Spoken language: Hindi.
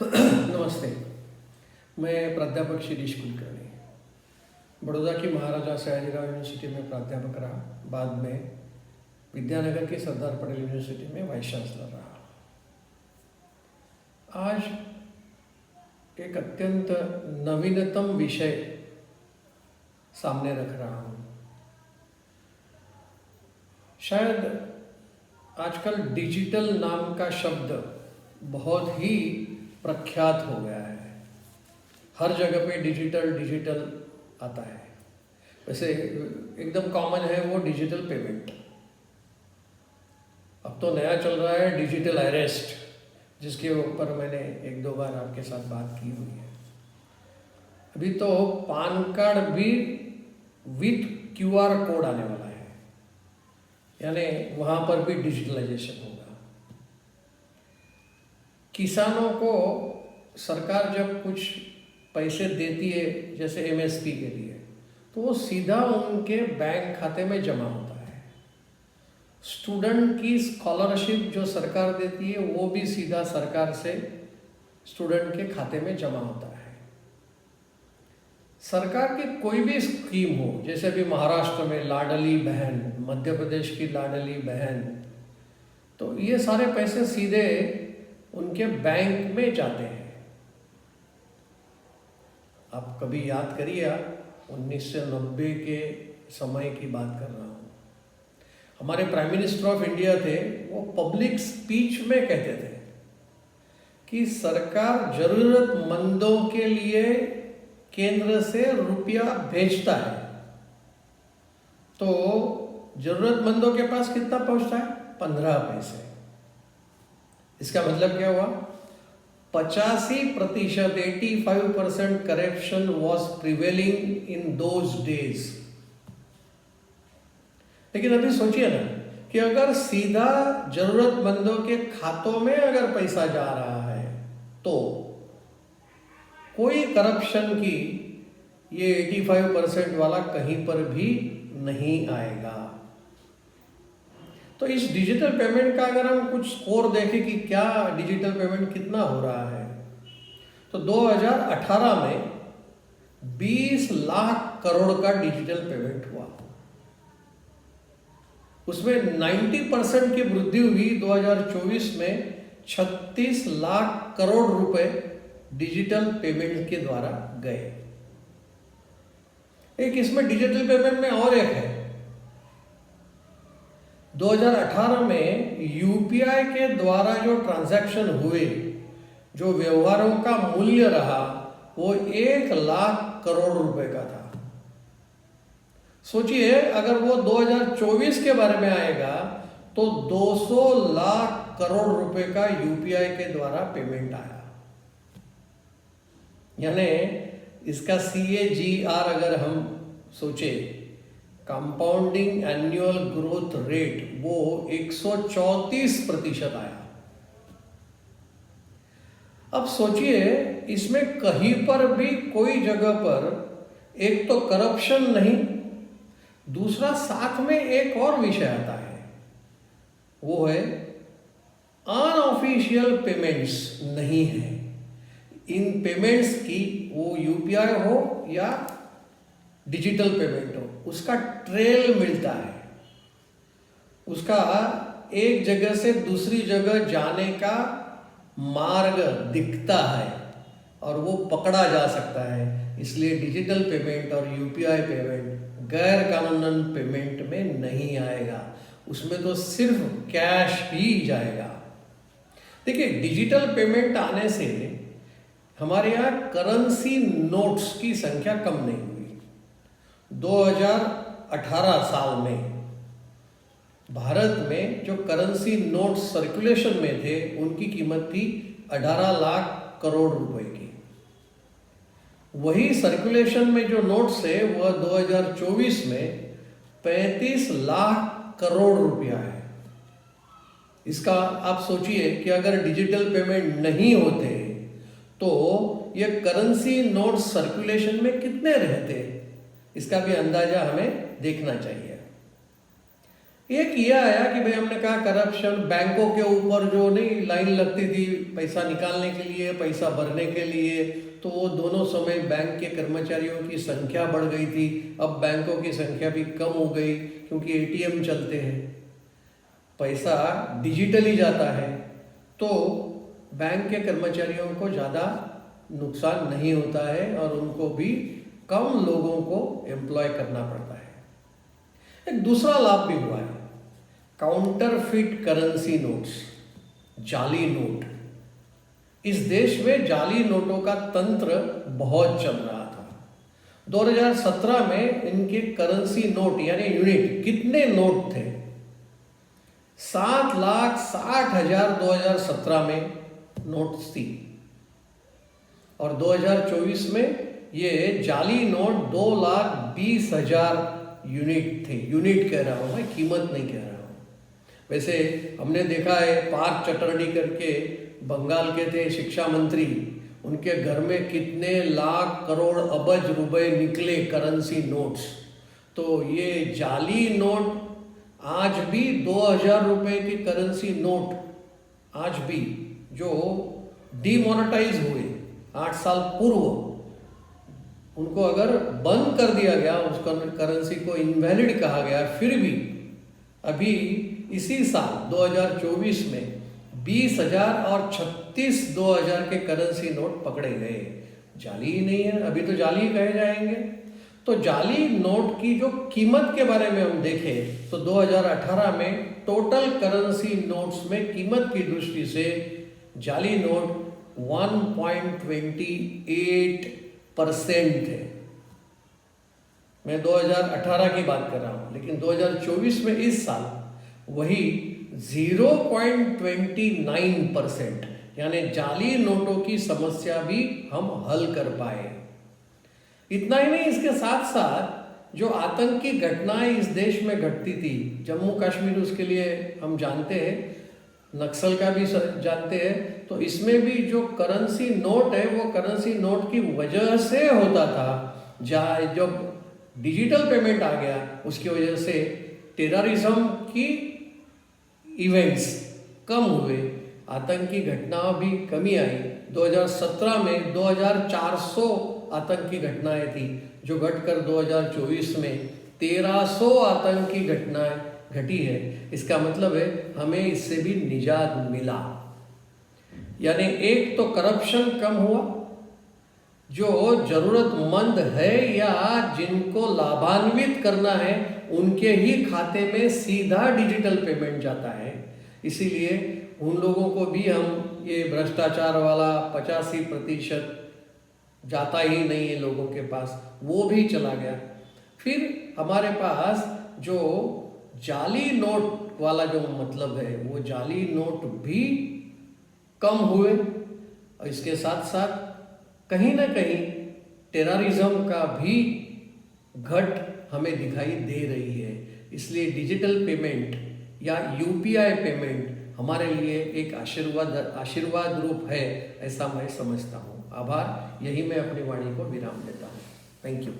नमस्ते। मैं प्राध्यापक शिरीष कुलकर्णी बड़ौदा की महाराजा सयाजीराव यूनिवर्सिटी में प्राध्यापक रहा। बाद में विद्यानगर की सरदार पटेल यूनिवर्सिटी में वाइस चांसलर रहा। आज एक अत्यंत नवीनतम विषय सामने रख रहा हूँ। शायद आजकल डिजिटल नाम का शब्द बहुत ही प्रख्यात हो गया है। हर जगह पे डिजिटल डिजिटल आता है। वैसे एकदम कॉमन है वो डिजिटल पेमेंट। अब तो नया चल रहा है डिजिटल अरेस्ट, जिसके ऊपर मैंने एक दो बार आपके साथ बात की हुई है। अभी तो पान कार्ड भी विथ QR कोड आने वाला है, यानी वहाँ पर भी डिजिटलाइजेशन होगा। किसानों को सरकार जब कुछ पैसे देती है, जैसे MSP के लिए, तो वो सीधा उनके बैंक खाते में जमा होता है। स्टूडेंट की स्कॉलरशिप जो सरकार देती है वो भी सीधा सरकार से स्टूडेंट के खाते में जमा होता है। सरकार की कोई भी स्कीम हो, जैसे अभी महाराष्ट्र में लाडली बहन, मध्य प्रदेश की लाडली बहन, तो ये सारे पैसे सीधे उनके बैंक में जाते हैं। आप कभी याद करिए, 1990 के समय की बात कर रहा हूँ। हमारे प्राइम मिनिस्टर ऑफ इंडिया थे, वो पब्लिक स्पीच में कहते थे कि सरकार जरूरतमंदों के लिए केंद्र से रुपया भेजता है, तो जरूरतमंदों के पास कितना पहुंचता है? 15 पैसे। इसका मतलब क्या हुआ? 85%, 85% corruption was prevailing in those days. लेकिन अभी सोचिए ना कि अगर सीधा जरूरतमंदों के खातों में अगर पैसा जा रहा है तो कोई करप्शन की ये 85% वाला कहीं पर भी नहीं आएगा। तो इस डिजिटल पेमेंट का अगर हम कुछ स्कोर देखें कि क्या डिजिटल पेमेंट कितना हो रहा है, तो 2018 में 20 लाख करोड़ का डिजिटल पेमेंट हुआ। उसमें 90% की वृद्धि हुई। 2024 में 36 लाख करोड़ रुपए डिजिटल पेमेंट के द्वारा गए। एक इसमें डिजिटल पेमेंट में और एक है। 2018 में UPI के द्वारा जो ट्रांजैक्शन हुए, जो व्यवहारों का मूल्य रहा, वो 1 लाख करोड़ रुपए का था। सोचिए, अगर वो 2024 के बारे में आएगा तो 200 लाख करोड़ रुपए का UPI के द्वारा पेमेंट आया। यानी इसका CAGR अगर हम सोचे, कंपाउंडिंग एनुअल ग्रोथ रेट, वो 134% आया। अब सोचिए, इसमें कहीं पर भी कोई जगह पर एक तो करप्शन नहीं, दूसरा साथ में एक और विषय आता है, वो है अनऑफिशियल पेमेंट्स नहीं है। इन पेमेंट्स की, वो UPI हो या डिजिटल पेमेंट हो, उसका ट्रेल मिलता है। उसका एक जगह से दूसरी जगह जाने का मार्ग दिखता है और वो पकड़ा जा सकता है। इसलिए डिजिटल पेमेंट और UPI पेमेंट गैर कानूनन पेमेंट में नहीं आएगा। उसमें तो सिर्फ कैश ही जाएगा। देखिए, डिजिटल पेमेंट आने से हमारे यहाँ करेंसी नोट्स की संख्या कम नहीं हुई। 2018 साल में भारत में जो करेंसी नोट सर्कुलेशन में थे, उनकी कीमत थी 18 लाख करोड़ रुपए की। वही सर्कुलेशन में जो नोट्स है वह 2024 में 35 लाख करोड़ रुपया है। इसका आप सोचिए कि अगर डिजिटल पेमेंट नहीं होते तो ये करेंसी नोट सर्कुलेशन में कितने रहते, इसका भी अंदाजा हमें देखना चाहिए। एक ये आया कि भाई हमने कहा करप्शन, बैंकों के ऊपर जो नहीं लाइन लगती थी पैसा निकालने के लिए, पैसा भरने के लिए, तो वो दोनों समय बैंक के कर्मचारियों की संख्या बढ़ गई थी। अब बैंकों की संख्या भी कम हो गई क्योंकि एटीएम चलते हैं, पैसा डिजिटली जाता है, तो बैंक के कर्मचारियों को ज़्यादा नुकसान नहीं होता है और उनको भी कम लोगों को एम्प्लॉय करना पड़ता है। एक दूसरा लाभ भी हुआ है, काउंटरफिट करेंसी नोट्स, जाली नोट। इस देश में जाली नोटों का तंत्र बहुत चल रहा था। 2017 में इनके करेंसी नोट यानी यूनिट कितने नोट थे? 7,60,000 2017 में नोट्स थी और 2024 में ये जाली नोट 2,20,000 यूनिट थे। यूनिट कह रहा हूँ मैं, कीमत नहीं कह रहा हूँ। वैसे हमने देखा है, पार्थ चटर्जी करके बंगाल के थे शिक्षा मंत्री, उनके घर में कितने लाख करोड़ अबज रुपए निकले करेंसी नोट्स। तो ये जाली नोट आज भी 2,000 रुपए की करेंसी नोट आज भी जो डिमोनेटाइज हुए 8 साल पूर्व, उनको अगर बंद कर दिया गया, उस करेंसी को इनवैलिड कहा गया, फिर भी अभी इसी साल 2024 में 20,000 और 36 2000 के करेंसी नोट पकड़े गए। जाली ही नहीं है, अभी तो जाली कहे जाएंगे। तो जाली नोट की जो कीमत के बारे में हम देखें तो 2018 में टोटल करेंसी नोट्स में कीमत की दृष्टि से जाली नोट 1.28% थे। मैं 2018 की बात कर रहा हूँ, लेकिन 2024 में इस साल वही 0.29%, यानी जाली नोटों की समस्या भी हम हल कर पाए। इतना ही नहीं, इसके साथ साथ जो आतंकी घटनाएं इस देश में घटती थी, जम्मू कश्मीर उसके लिए हम जानते हैं, नक्सल का भी जानते हैं, तो इसमें भी जो करेंसी नोट है वो करेंसी नोट की वजह से होता था। जब डिजिटल पेमेंट आ गया उसकी वजह से टेररिज्म की इवेंट्स कम हुए, आतंकी घटनाओं भी कमी आई। 2017 में 2,400 आतंकी घटनाएं थी, जो घटकर 2024 में 1,300 आतंकी घटनाएं घटी है। इसका मतलब है हमें इससे भी निजात मिला। यानी एक तो करप्शन कम हुआ, जो जरूरतमंद है या जिनको लाभान्वित करना है उनके ही खाते में सीधा डिजिटल पेमेंट जाता है। इसीलिए उन लोगों को भी हम ये भ्रष्टाचार वाला 85% जाता ही नहीं है लोगों के पास, वो भी चला गया। फिर हमारे पास जो जाली नोट वाला जो मतलब है, वो जाली नोट भी कम हुए और इसके साथ साथ कहीं ना कहीं टेररिज्म का भी घट हमें दिखाई दे रही है। इसलिए डिजिटल पेमेंट या यूपीआई पेमेंट हमारे लिए एक आशीर्वाद रूप है, ऐसा मैं समझता हूँ। आभार। यही मैं अपनी वाणी को विराम देता हूँ। Thank you.